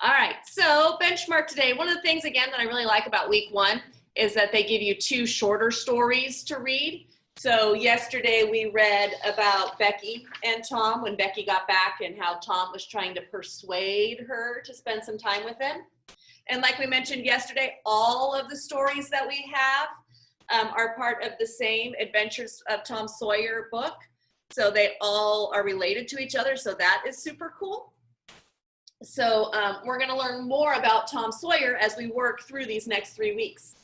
All right, so benchmark today. One of the things, again, that I really like about week one is that they give you 2 shorter stories to read. So yesterday we read about Becky and Tom when Becky got back and how Tom was trying to persuade her to spend some time with him. And like we mentioned yesterday, all of the stories that we have are part of the same Adventures of Tom Sawyer book. So they all are related to each other. So that is super cool. So we're going to learn more about Tom Sawyer as we work through these next 3 weeks.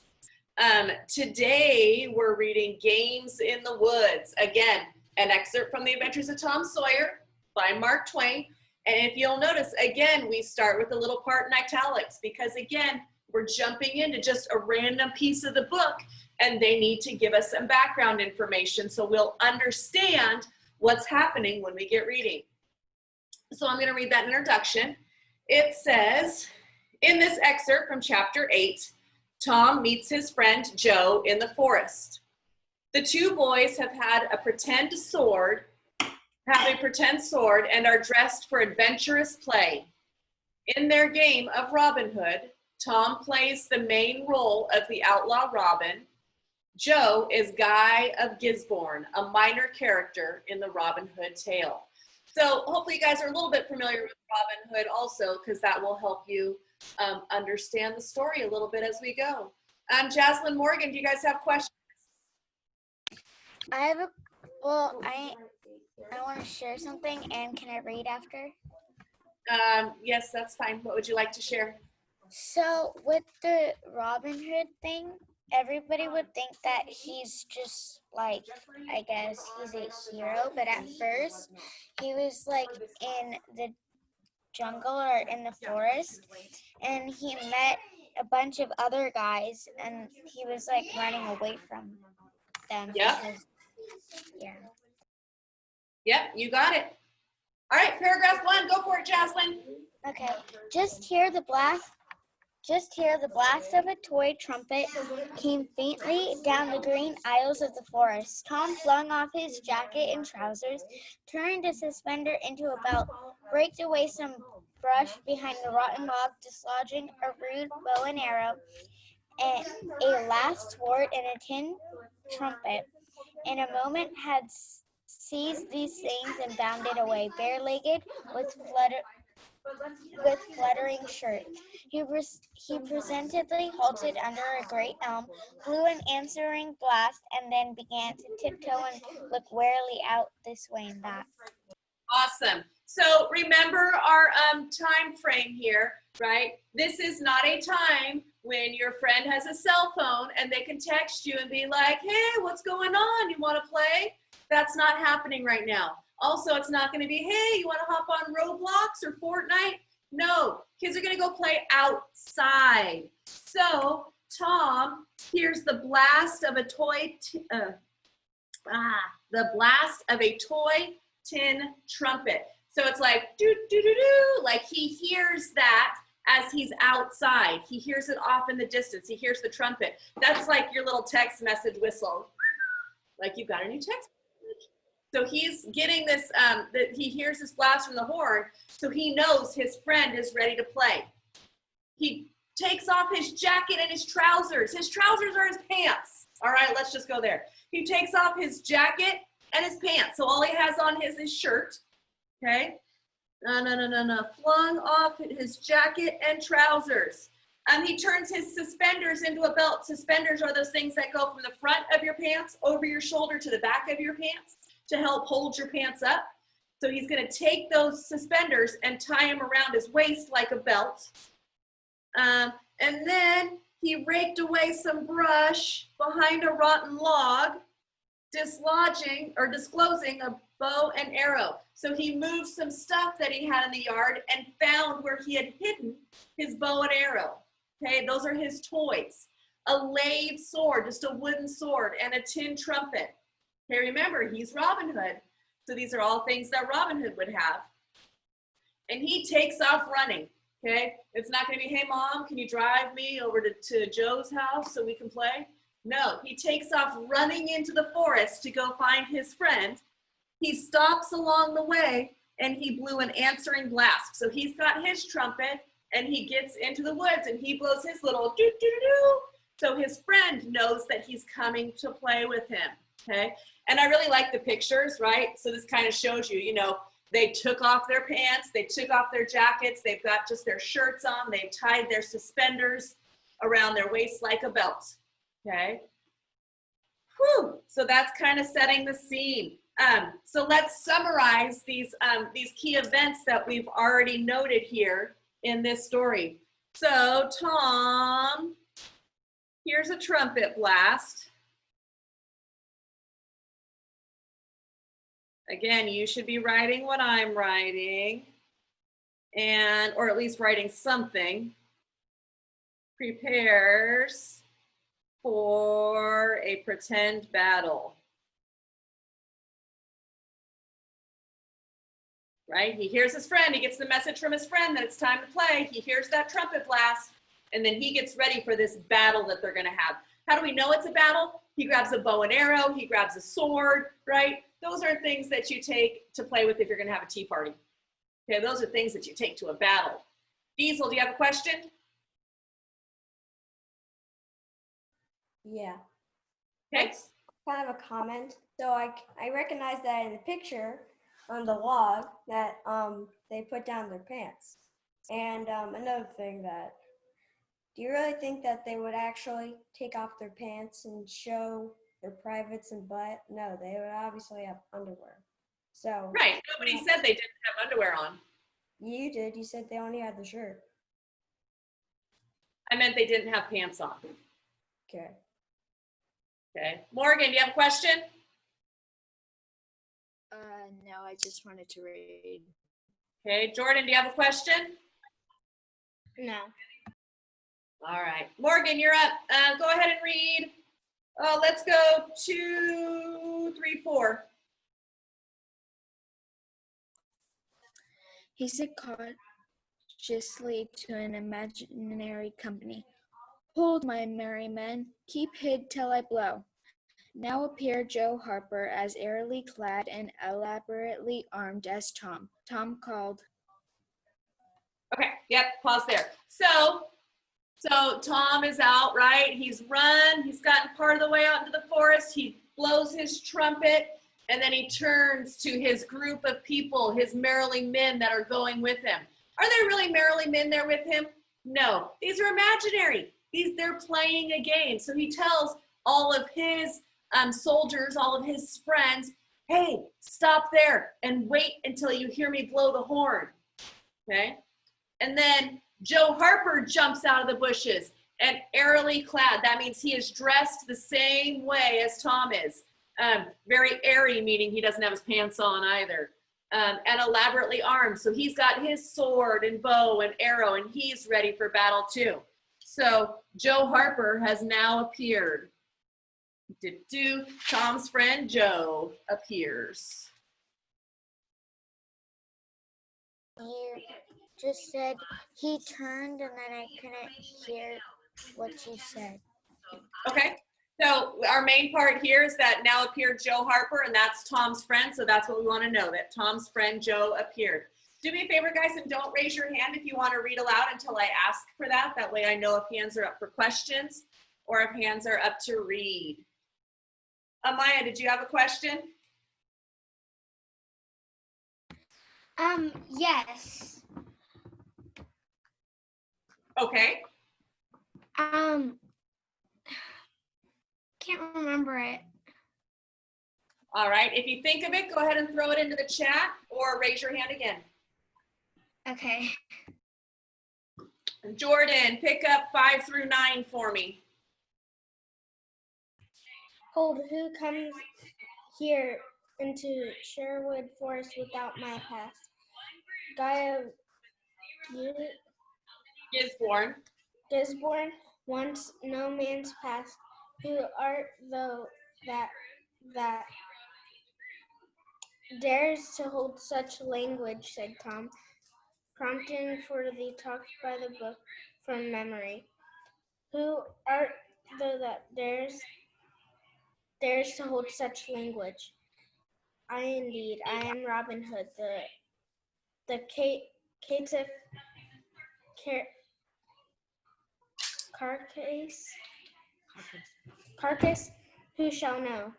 Today we're reading Games in the Woods. Again, an excerpt from The Adventures of Tom Sawyer by Mark Twain. And if you'll notice, again, we start with a little part in italics because, again, we're jumping into just a random piece of the book and they need to give us some background information so we'll understand what's happening when we get reading. So I'm going to read that introduction. It says, in this excerpt from chapter 8, Tom meets his friend Joe in the forest. The 2 boys have a pretend sword and are dressed for adventurous play. In their game of Robin Hood, Tom plays the main role of the outlaw Robin. Joe is Guy of Gisborne, a minor character in the Robin Hood tale. So hopefully you guys are a little bit familiar with Robin Hood also, because that will help you understand the story a little bit as we go. Jaslyn, Morgan, do you guys have questions? I want to share something, and can I read after? Yes, that's fine. What would you like to share? So with the Robin Hood thing, everybody would think that he's just like, I guess he's a hero, but at first he was like in the jungle or in the forest, and he met a bunch of other guys, and he was like running away from them. Yep. Yeah. Yep, you got it. All right, paragraph 1, go for it, Jaslyn. Okay. Just hear the blast of a toy trumpet came faintly down the green aisles of the forest. Tom flung off his jacket and trousers, turned a suspender into a belt, raked away some brush behind the rotten log, dislodging a rude bow and arrow, and a last sword and a tin trumpet. In a moment had seized these things and bounded away, bare-legged, with fluttering shirt. He presently halted under a great elm, blew an answering blast, and then began to tiptoe and look warily out this way and that. Awesome. So remember our time frame here, right? This is not a time when your friend has a cell phone and they can text you and be like, hey, what's going on? You want to play? That's not happening right now. Also, it's not going to be, hey, you want to hop on Roblox or Fortnite? No, kids are going to go play outside. So Tom hears the blast of a toy tin trumpet. So it's like do do do do, like he hears that as he's outside. He hears it off in the distance. He hears the trumpet. That's like your little text message whistle. Like you've got a new text message. So he's getting this, that he hears this blast from the horn, so he knows his friend is ready to play. He takes off his jacket and his trousers. His trousers are his pants. All right, let's just go there. He takes off his jacket and his pants. So all he has on is his shirt, okay? Flung off his jacket and trousers. He turns his suspenders into a belt. Suspenders are those things that go from the front of your pants over your shoulder to the back of your pants to help hold your pants up. So he's going to take those suspenders and tie them around his waist like a belt. And then he raked away some brush behind a rotten log, disclosing a bow and arrow. So he moved some stuff that he had in the yard and found where he had hidden his bow and arrow. Okay, those are his toys. A lathe sword, just a wooden sword, and a tin trumpet. Okay, remember, he's Robin Hood. So these are all things that Robin Hood would have. And he takes off running. Okay, it's not going to be, hey, Mom, can you drive me over to Joe's house so we can play? No, he takes off running into the forest to go find his friend. He stops along the way and he blew an answering blast. So he's got his trumpet and he gets into the woods and he blows his little doo doo doo doo. So his friend knows that he's coming to play with him, okay? And I really like the pictures, right? So this kind of shows you, you know, they took off their pants, they took off their jackets, they've got just their shirts on, they've tied their suspenders around their waist like a belt, okay? Whew. So that's kind of setting the scene. So let's summarize these key events that we've already noted here in this story. So Tom, here's a trumpet blast. Again, you should be writing what I'm writing, and or at least writing something. Prepares for a pretend battle. Right? He hears his friend, he gets the message from his friend that it's time to play. He hears that trumpet blast, and then he gets ready for this battle that they're gonna have. How do we know it's a battle? He grabs a bow and arrow, he grabs a sword, right? Those are things that you take to play with if you're gonna have a tea party. Okay, those are things that you take to a battle. Diesel, do you have a question? Yeah. Okay. It's kind of a comment. So I recognize that in the picture on the log that they put down their pants. And another thing that, do you really think that they would actually take off their pants and show their privates and butt? No, they would obviously have underwear. So Right, nobody said they didn't have underwear on. you did. You said they only had the shirt. I meant they didn't have pants on. Okay. Okay. Morgan, do you have a question? No, I just wanted to read. Okay. Jordan, do you have a question? No. All right. Morgan, you're up. Go ahead and read. Oh, let's go 2, 3, 4. He said cautiously to an imaginary company, "Hold, my merry men, keep hid till I blow." Now appeared Joe Harper as airily clad and elaborately armed as Tom. Tom called, Okay. Yep. Pause there. So Tom is out, right? He's run. He's gotten part of the way out into the forest. He blows his trumpet, and then he turns to his group of people, his merrily men that are going with him. Are there really merrily men there with him? No. These are imaginary. They're playing a game. So he tells all of his soldiers, all of his friends, hey, stop there and wait until you hear me blow the horn. Okay? And then Joe Harper jumps out of the bushes and airily clad. That means he is dressed the same way as Tom is. Very airy, meaning he doesn't have his pants on either. And elaborately armed. So he's got his sword and bow and arrow, and he's ready for battle too. So Joe Harper has now appeared. Tom's friend Joe appears. You just said he turned and then I couldn't hear what you said. Okay. So our main part here is that now appeared Joe Harper, and that's Tom's friend. So that's what we want to know, that Tom's friend Joe appeared. Do me a favor, guys, and don't raise your hand if you want to read aloud until I ask for that. That way I know if hands are up for questions or if hands are up to read. Amaya, did you have a question? Yes. Okay. Can't remember it. All right. If you think of it, go ahead and throw it into the chat or raise your hand again. Okay. Jordan, pick up 5 through 9 for me. Hold, who comes here into Sherwood Forest without my pass? Guy of Gisborne. Gisborne wants no man's pass. Who art thou that dares to hold such language? Said Tom, prompting for the talk by the book from memory. Who art thou that dares to hold such language? I indeed, I am Robin Hood, the Carcass, who shall know?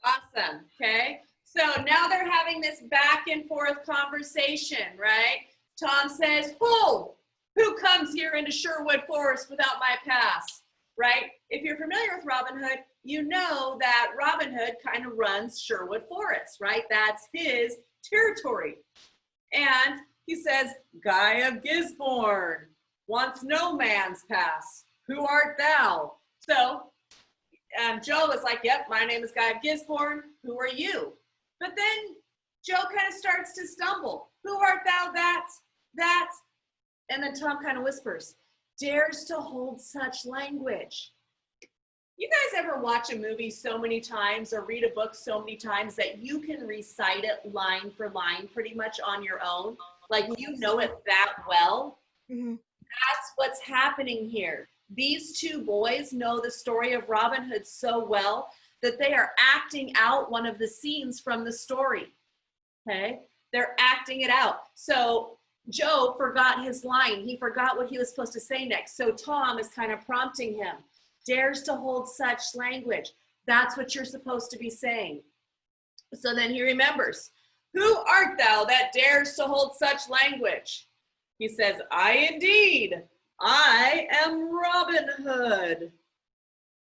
Awesome. Okay. So now they're having this back and forth conversation, right? Tom says, who comes here into Sherwood Forest without my pass? Right? If you're familiar with Robin Hood, you know that Robin Hood kind of runs Sherwood Forest, right? That's his territory. And he says, Guy of Gisborne wants no man's pass. Who art thou? So Joe was like, yep, my name is Guy of Gisborne. Who are you? But then Joe kind of starts to stumble. Who art thou that? And then Tom kind of whispers, dares to hold such language. You guys ever watch a movie so many times or read a book so many times that you can recite it line for line pretty much on your own? Like you know it that well? Mm-hmm. That's what's happening here. These two boys know the story of Robin Hood so well that they are acting out one of the scenes from the story. Okay? They're acting it out. So Joe forgot his line. He forgot what he was supposed to say next. So Tom is kind of prompting him. Dares to hold such language. That's what you're supposed to be saying. So then he remembers. Who art thou that dares to hold such language? He says, I indeed. I am Robin Hood.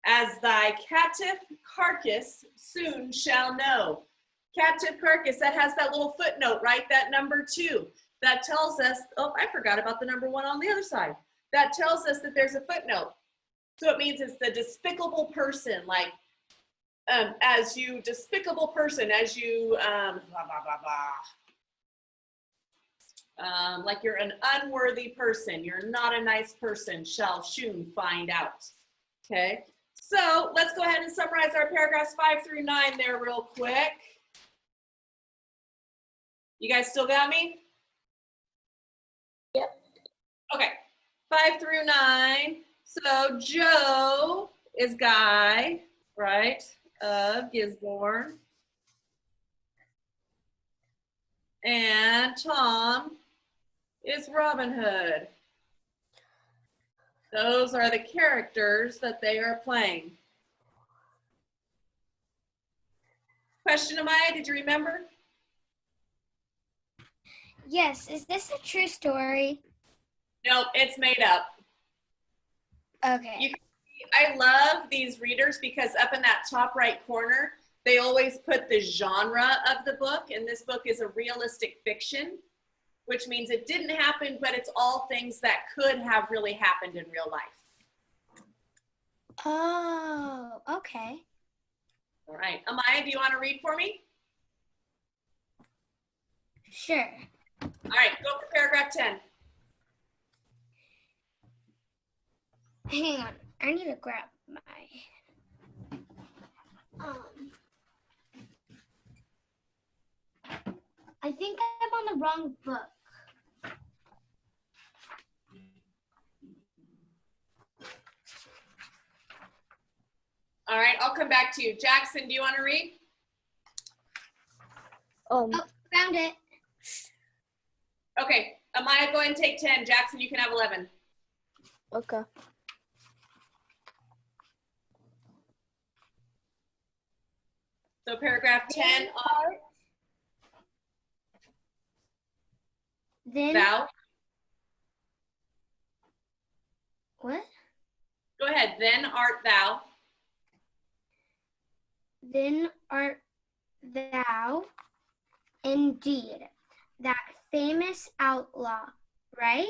As thy caitiff carcass soon shall know. Caitiff carcass, that has that little footnote, right? That number 2. That tells us, I forgot about the number 1 on the other side. That tells us that there's a footnote. So it means it's the despicable person, like, as you despicable person, as you, like you're an unworthy person, you're not a nice person, shall soon find out. Okay, so let's go ahead and summarize our paragraphs 5 through 9 there real quick. You guys still got me? Yep. Okay, 5 through 9. So Joe is Guy, right, of Gisborne. And Tom is Robin Hood. Those are the characters that they are playing. Question, Amaya, did you remember? Yes, is this a true story? Nope, it's made up. Okay. I love these readers because up in that top right corner, they always put the genre of the book, and this book is a realistic fiction, which means it didn't happen, but it's all things that could have really happened in real life. Oh, okay. All right, Amaya, do you want to read for me? Sure. All right, go for paragraph 10. Hang on, I need to grab my, I think I'm on the wrong book. All right, I'll come back to you. Jackson, do you want to read? Oh, found it. Okay, Amaya, go ahead and take 10. Jackson, you can have 11. Okay. So paragraph 10 on Then thou. what? Go ahead. Then art thou. Then art thou indeed that famous outlaw, right?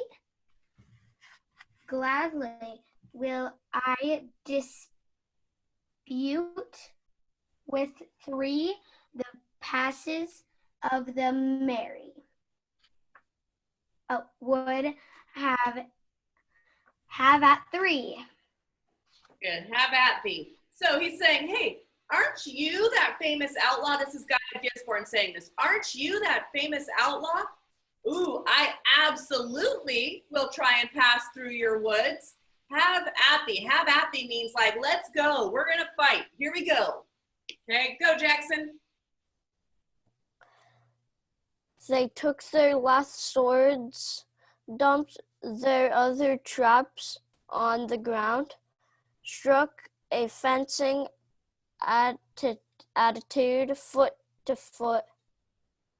Gladly will I dispute with 3 the passes of the merry. Would have at 3. Good. Have at thee. So he's saying, hey, aren't you that famous outlaw? This is Guy of Gisborne saying this. Aren't you that famous outlaw? Ooh, I absolutely will try and pass through your woods. Have at thee. Have at thee means like, let's go. We're going to fight. Here we go. Okay, go, Jackson. They took their last swords, dumped their other traps on the ground, struck a fencing attitude foot to foot,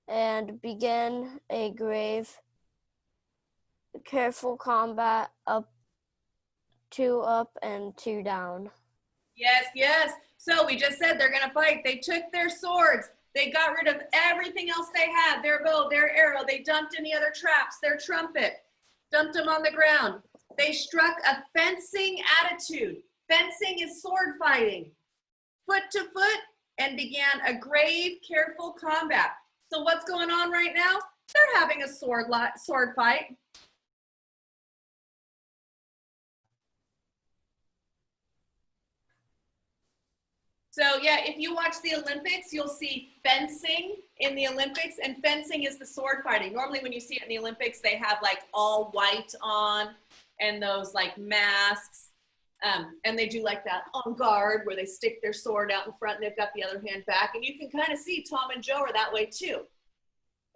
and began a grave, careful combat up, two up and two down. Yes, yes. So we just said they're going to fight. They took their swords. They got rid of everything else they had, their bow, their arrow. They dumped any other traps, their trumpet, dumped them on the ground. They struck a fencing attitude. Fencing is sword fighting, foot to foot, and began a grave, careful combat. So what's going on right now? They're having a sword fight. So yeah, if you watch the Olympics, you'll see fencing in the Olympics, and fencing is the sword fighting. Normally when you see it in the Olympics, they have like all white on and those like masks. And they do like that on guard where they stick their sword out in front and they've got the other hand back. And you can kind of see Tom and Joe are that way too.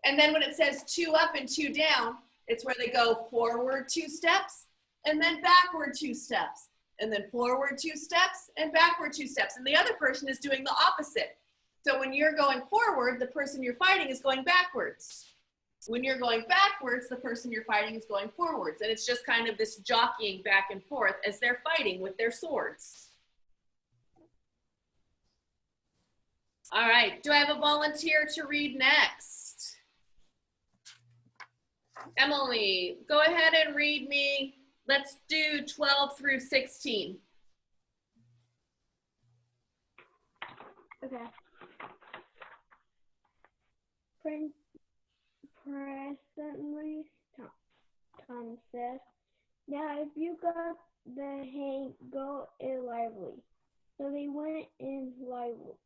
And then when it says two up and two down, it's where they go forward 2 steps and then backward 2 steps. And then forward 2 steps and backward 2 steps. And the other person is doing the opposite. So when you're going forward, the person you're fighting is going backwards. When you're going backwards, the person you're fighting is going forwards. And it's just kind of this jockeying back and forth as they're fighting with their swords. All right, do I have a volunteer to read next? Emily, go ahead and read me. Let's do 12 through 16. Okay. Presently, Tom says, "Now, if you got the hang, go it lively." So they went in lively.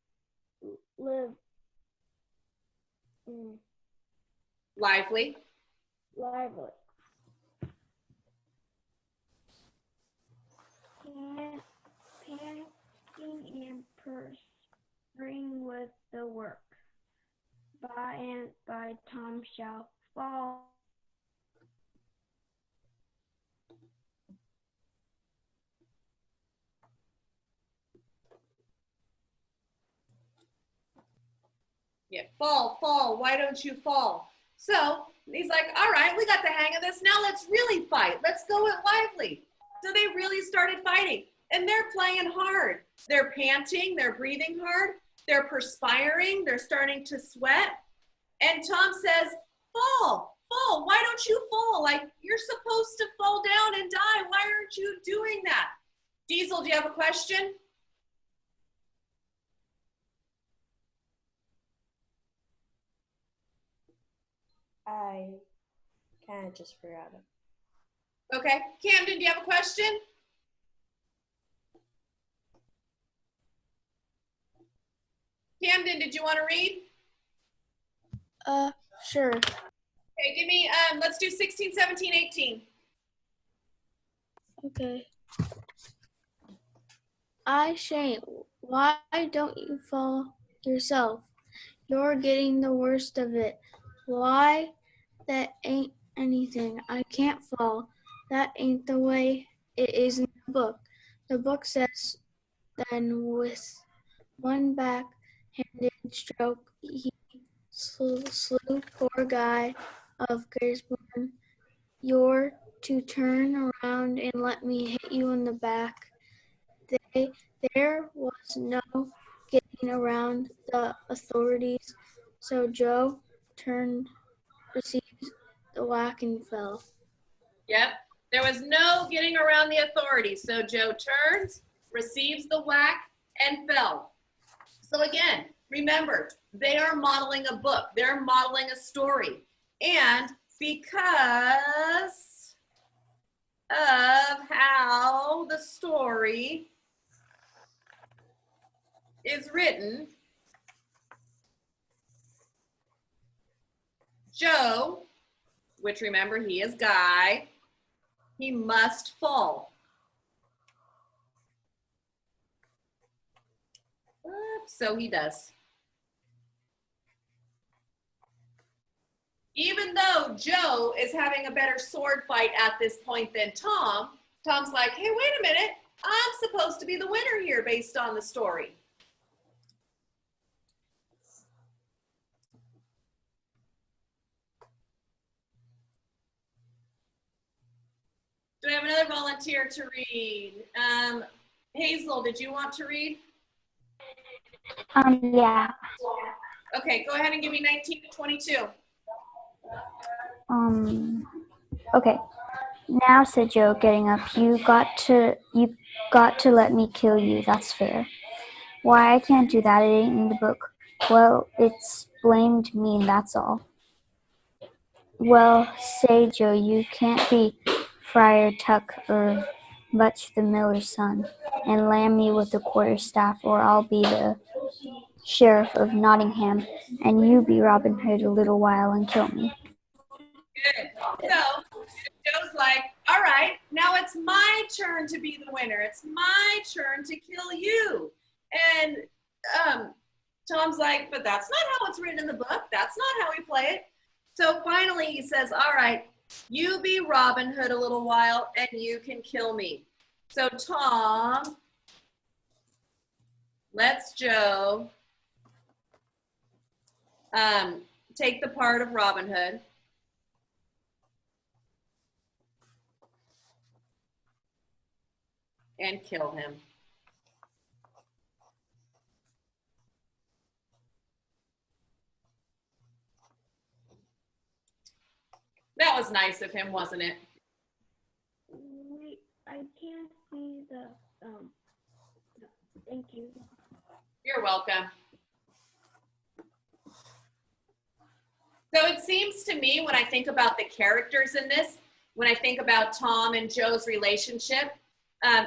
Packing and pursuing with the work. By and by Tom shall fall. Yeah, fall, why don't you fall? So he's like, all right, we got the hang of this. Now let's really fight. Let's go it lively. So they really started fighting and they're playing hard. They're panting, they're breathing hard, they're perspiring, they're starting to sweat. And Tom says, fall, why don't you fall? Like, you're supposed to fall down and die. Why aren't you doing that? Diesel, do you have a question? I kind of just forgot it. Okay. Camden, do you have a question? Camden, did you want to read? Sure. Okay, give me, let's do 16, 17, 18. Okay. I shan't. Why don't you fall yourself? You're getting the worst of it. Why? That ain't anything. I can't fall. That ain't the way it is in the book. The book says, then with one back-handed stroke, he slew poor Guy of Gisborne. You're to turn around and let me hit you in the back. There was no getting around the authorities, so Joe turned, received the whack, and fell. Yep. There was no getting around the authorities. So Joe turns, receives the whack, and fell. So again, remember, they are modeling a book. They're modeling a story. And because of how the story is written, Joe, which remember he is Guy, he must fall. So he does. Even though Joe is having a better sword fight at this point than Tom, Tom's like, hey, wait a minute. I'm supposed to be the winner here based on the story. Do I have another volunteer to read? Hazel, did you want to read? Yeah. Okay, go ahead and give me 19 to 22. Okay. Now, said Joe, getting up, you got to let me kill you. That's fair. Why, I can't do that. It ain't in the book. Well, it's blamed mean, that's all. Well, say, Joe, you can't be Friar Tuck or Much the miller's son, and lam me with the quarterstaff, or I'll be the Sheriff of Nottingham, and you be Robin Hood a little while and kill me. Good. So Joe's like, all right, now it's my turn to be the winner. It's my turn to kill you. And Tom's like, but that's not how it's written in the book. That's not how we play it. So finally he says, all right, you be Robin Hood a little while and you can kill me. So Tom lets Joe take the part of Robin Hood. And kill him. That was nice of him, wasn't it? Wait, I can't see the, thank you. You're welcome. So it seems to me when I think about the characters in this, when I think about Tom and Joe's relationship,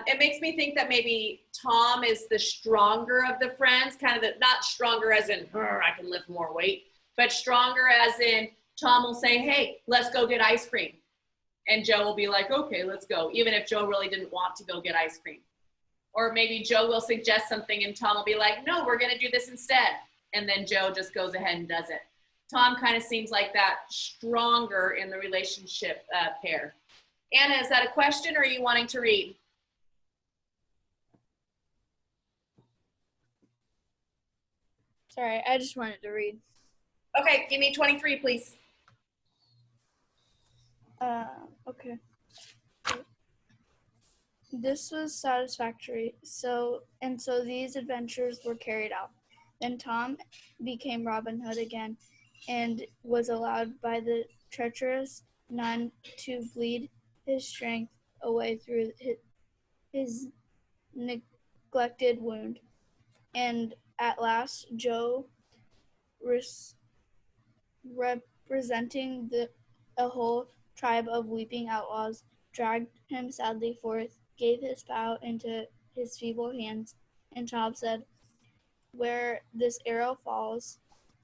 it makes me think that maybe Tom is the stronger of the friends, kind of the, not stronger as in, I can lift more weight, but stronger as in Tom will say, hey, let's go get ice cream. And Joe will be like, okay, let's go, even if Joe really didn't want to go get ice cream. Or maybe Joe will suggest something and Tom will be like, no, we're gonna do this instead. And then Joe just goes ahead and does it. Tom kind of seems like that stronger in the relationship pair. Anna, is that a question or are you wanting to read? Sorry, I just wanted to read. Okay, give me 23, please. Okay. This was satisfactory. So these adventures were carried out. Then Tom became Robin Hood again and was allowed by the treacherous nun to bleed his strength away through his neglected wound. And at last, Joe, representing a whole tribe of weeping outlaws, dragged him sadly forth, gave his bow into his feeble hands, and Tom said, where this arrow falls,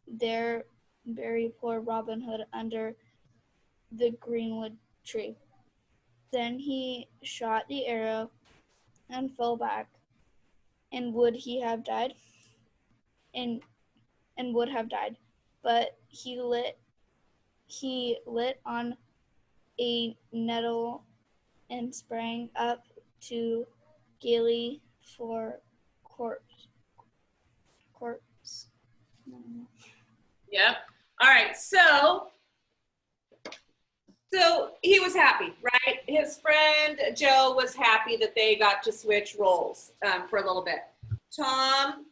there bury poor Robin Hood under the greenwood tree. Then he shot the arrow and fell back, and would have died, but he lit on a nettle and sprang up to gaily for corpse. Yep. All right, so he was happy, right? His friend Joe was happy that they got to switch roles for a little bit. Tom,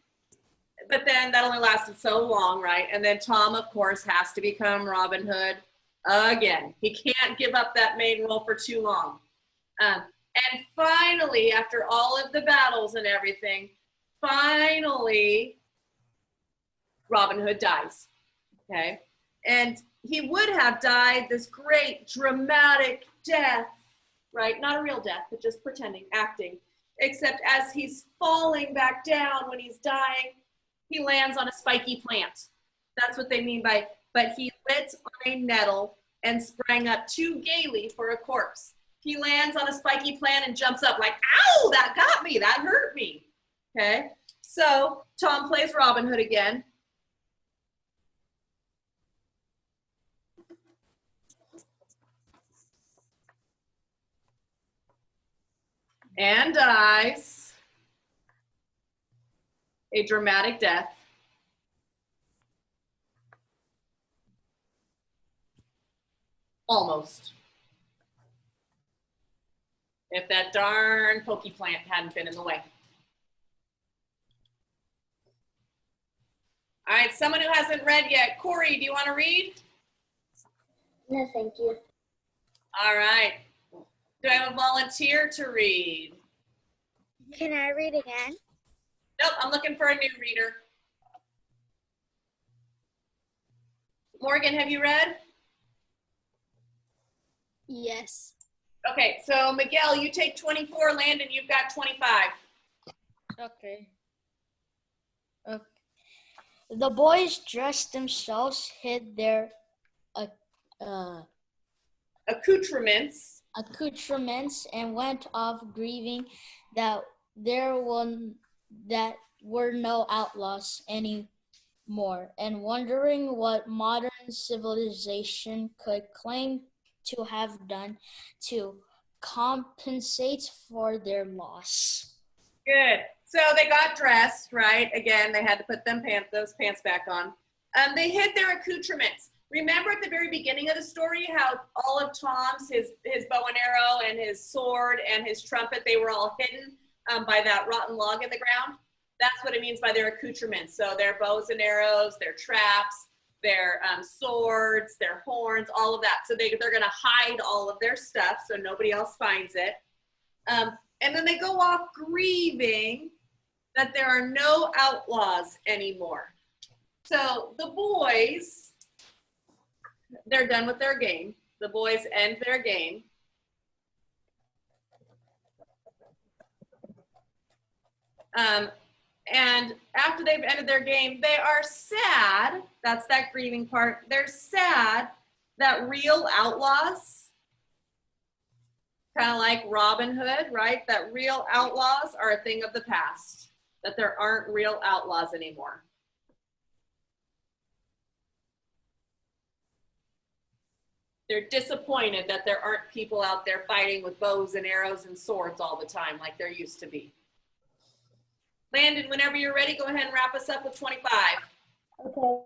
but then that only lasted so long, right? And then Tom, of course, has to become Robin Hood again. He can't give up that main role for too long. And finally, after all of the battles and everything, finally, Robin Hood dies, okay? And he would have died this great dramatic death, right? Not a real death, but just pretending, acting. Except as he's falling back down when he's dying, he lands on a spiky plant. That's what they mean by, but he lit on a nettle and sprang up too gaily for a corpse. He lands on a spiky plant and jumps up like, ow, that got me, that hurt me, okay? So Tom plays Robin Hood again. and dies a dramatic death almost. If that darn pokey plant hadn't been in the way. All right, someone who hasn't read yet. Corey, do you want to read? No, thank you. All right. Do I have a volunteer to read? Can I read again? Nope, I'm looking for a new reader. Morgan, have you read? Yes. Okay, so Miguel, you take 24. Landon, you've got 25. Okay. The boys dressed themselves, hid their Accoutrements. accoutrements, and went off grieving that that were no outlaws anymore, and wondering what modern civilization could claim to have done to compensate for their loss. Good. So they got dressed, right? Again, they had to put those pants back on. They hid their accoutrements. Remember at the very beginning of the story how all of Tom's, his bow and arrow and his sword and his trumpet, they were all hidden by that rotten log in the ground? That's what it means by their accoutrements. So their bows and arrows, their traps, their swords, their horns, all of that. So they're going to hide all of their stuff so nobody else finds it. And then they go off grieving that there are no outlaws anymore. So the boys, they're done with their game. The boys end their game. And after they've ended their game, they are sad. That's that grieving part. They're sad that real outlaws, kind of like Robin Hood, right? That real outlaws are a thing of the past, that there aren't real outlaws anymore. They're disappointed that there aren't people out there fighting with bows and arrows and swords all the time like there used to be. Landon, whenever you're ready, go ahead and wrap us up with 25. Okay.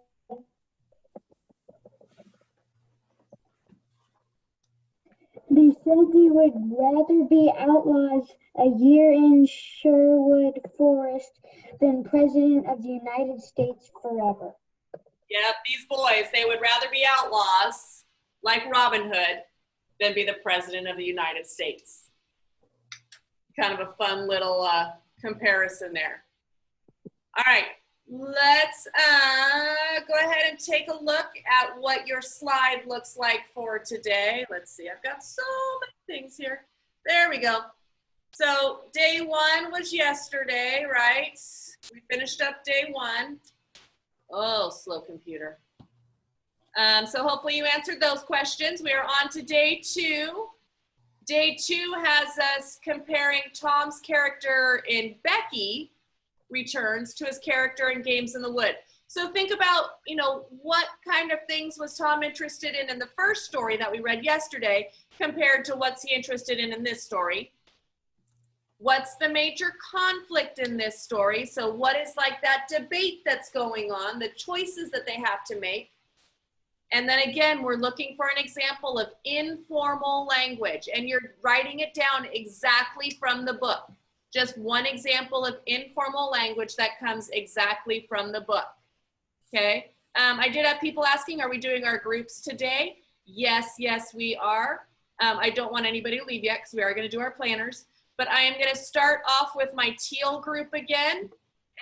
They said they would rather be outlaws a year in Sherwood Forest than president of the United States forever. Yep, these boys, they would rather be outlaws like Robin Hood than be the president of the United States. Kind of a fun little comparison there. All right, let's go ahead and take a look at what your slide looks like for today. Let's see, I've got so many things here. There we go. So day one was yesterday, right? We finished up day one. Oh, slow computer. So hopefully you answered those questions. We are on to day two. Day two has us comparing Tom's character in Becky Returns to his character in Games in the Wood. So think about, what kind of things was Tom interested in the first story that we read yesterday compared to what's he interested in this story. What's the major conflict in this story? So what is like that debate that's going on, the choices that they have to make? And then again, we're looking for an example of informal language, and you're writing it down exactly from the book. Just one example of informal language that comes exactly from the book, okay? I did have people asking, are we doing our groups today? Yes, we are. I don't want anybody to leave yet because we are gonna do our planners, but I am gonna start off with my teal group again,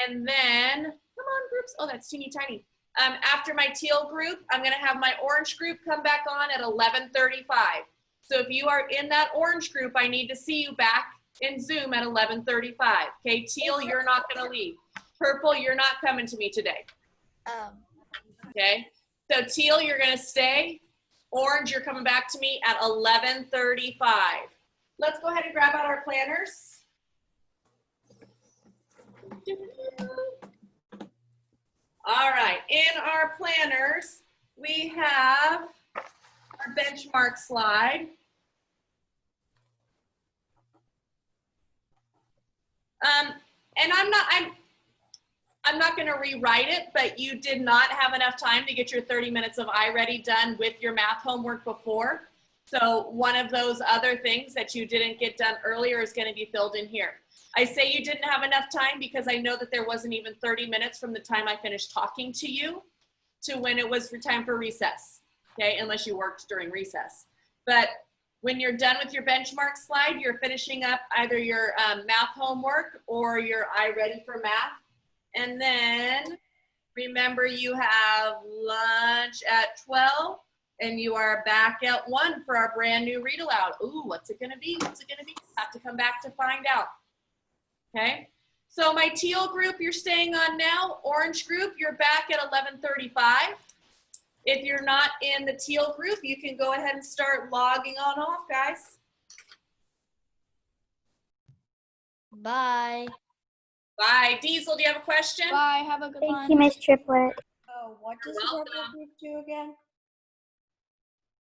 and then, come on groups, oh, that's teeny tiny. After my teal group, I'm gonna have my orange group come back on at 11:35. So if you are in that orange group, I need to see you back in Zoom at 11:35. Okay, teal, you're not gonna leave. Purple, you're not coming to me today. Okay, so teal, you're gonna stay. Orange, you're coming back to me at 11:35. Let's go ahead and grab out our planners. All right, in our planners, we have our benchmark slide. And I'm not going to rewrite it, but you did not have enough time to get your 30 minutes of iReady done with your math homework before. So one of those other things that you didn't get done earlier is going to be filled in here. I say you didn't have enough time because I know that there wasn't even 30 minutes from the time I finished talking to you to when it was for time for recess, okay, unless you worked during recess. But when you're done with your benchmark slide, you're finishing up either your math homework or your iReady for math. And then remember you have lunch at 12 and you are back at 1 for our brand new read aloud. Ooh, what's it gonna be? What's it gonna be? Have to come back to find out, okay? So my teal group you're staying on now, orange group, you're back at 11:35. If you're not in the teal group, you can go ahead and start logging on off, guys. Bye. Bye. Diesel, do you have a question? Bye. Have a good Thank one. you, Miss Triplett. Oh, what does You're the welcome. purple group do again?